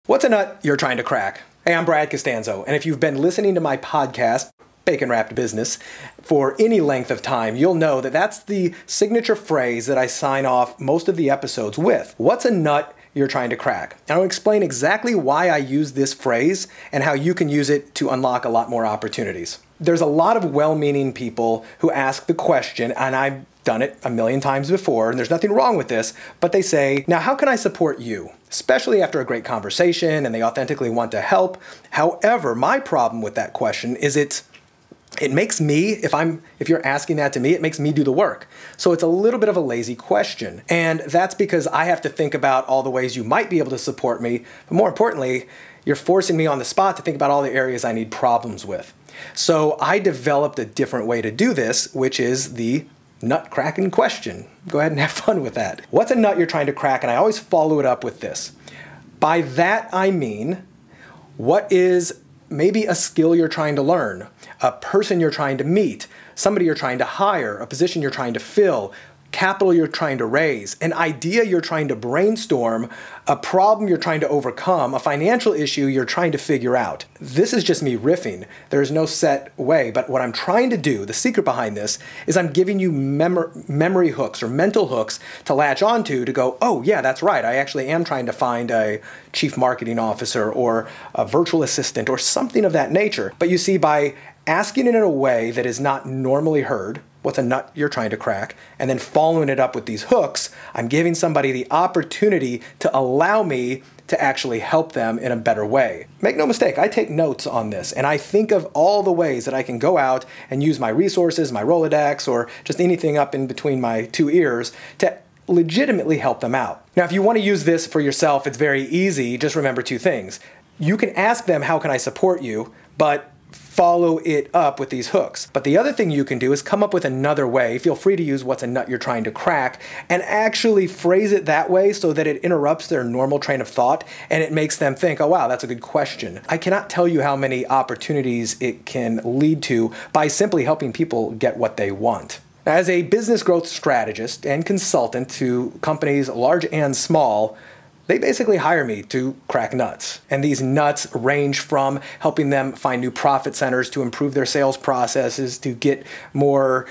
What's a nut you're trying to crack? Hey, I'm Brad Costanzo, and if you've been listening to my podcast, Bacon Wrapped Business, for any length of time, you'll know that that's the signature phrase that I sign off most of the episodes with. What's a nut you're trying to crack? And I'll explain exactly why I use this phrase and how you can use it to unlock a lot more opportunities. There's a lot of well-meaning people who ask the question, and I've done it a million times before, and there's nothing wrong with this, but they say, now how can I support you? Especially after a great conversation and they authentically want to help. However, my problem with that question is it makes me, if you're asking that to me, it makes me do the work. So it's a little bit of a lazy question. And that's because I have to think about all the ways you might be able to support me, but more importantly, you're forcing me on the spot to think about all the areas I need problems with. So I developed a different way to do this, which is the nut cracking question. Go ahead and have fun with that. What's a nut you're trying to crack? And I always follow it up with this. By that I mean, what is maybe a skill you're trying to learn, a person you're trying to meet, somebody you're trying to hire, a position you're trying to fill, capital you're trying to raise, an idea you're trying to brainstorm, a problem you're trying to overcome, a financial issue you're trying to figure out. This is just me riffing. There's no set way, but what I'm trying to do, the secret behind this, is I'm giving you memory hooks or mental hooks to latch onto to go, oh yeah, that's right, I actually am trying to find a chief marketing officer or a virtual assistant or something of that nature. But you see, by asking it in a way that is not normally heard, what's a nut you're trying to crack, and then following it up with these hooks, I'm giving somebody the opportunity to allow me to actually help them in a better way. Make no mistake, I take notes on this, and I think of all the ways that I can go out and use my resources, my Rolodex, or just anything up in between my two ears to legitimately help them out. Now, if you want to use this for yourself, it's very easy. Just remember two things. You can ask them, how can I support you? But follow it up with these hooks. But the other thing you can do is come up with another way. Feel free to use what's a nut you're trying to crack and actually phrase it that way so that it interrupts their normal train of thought and it makes them think, oh wow, that's a good question. I cannot tell you how many opportunities it can lead to by simply helping people get what they want. As a business growth strategist and consultant to companies large and small, they basically hire me to crack nuts. And these nuts range from helping them find new profit centers to improve their sales processes, to get more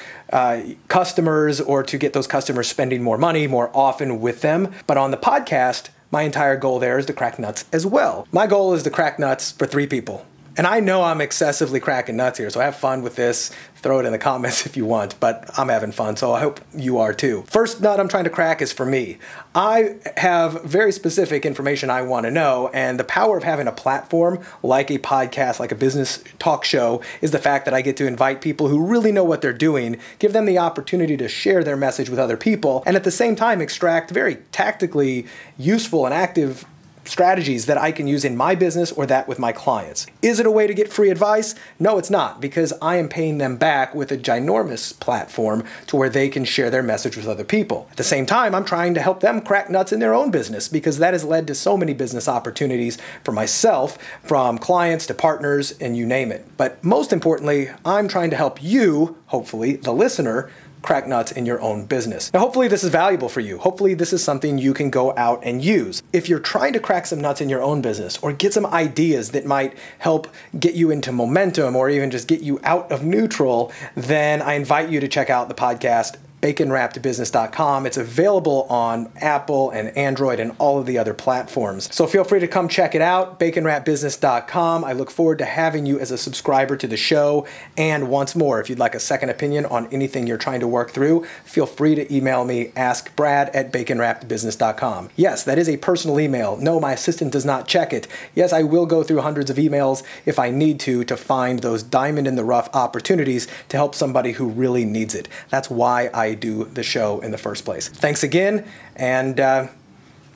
customers, or to get those customers spending more money more often with them. But on the podcast, my entire goal there is to crack nuts as well. My goal is to crack nuts for 3 people. And I know I'm excessively cracking nuts here, so have fun with this. Throw it in the comments if you want, but I'm having fun, so I hope you are too. First nut I'm trying to crack is for me. I have very specific information I want to know, and the power of having a platform like a podcast, like a business talk show, is the fact that I get to invite people who really know what they're doing, give them the opportunity to share their message with other people, and at the same time extract very tactically useful and active strategies that I can use in my business or that with my clients. Is it a way to get free advice? No, it's not, because I am paying them back with a ginormous platform to where they can share their message with other people. At the same time, I'm trying to help them crack nuts in their own business, because that has led to so many business opportunities for myself, from clients to partners, and you name it. But most importantly, I'm trying to help you, hopefully, the listener, crack nuts in your own business. Now, hopefully this is valuable for you. Hopefully this is something you can go out and use. If you're trying to crack some nuts in your own business or get some ideas that might help get you into momentum or even just get you out of neutral, then I invite you to check out the podcast, baconwrappedbusiness.com. It's available on Apple and Android and all of the other platforms. So feel free to come check it out, baconwrappedbusiness.com. I look forward to having you as a subscriber to the show. And once more, if you'd like a second opinion on anything you're trying to work through, feel free to email me, askbrad@baconwrappedbusiness.com. Yes, that is a personal email. No, my assistant does not check it. Yes, I will go through hundreds of emails if I need to find those diamond in the rough opportunities to help somebody who really needs it. That's why I do the show in the first place. Thanks again, and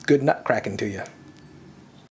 good nut cracking to you.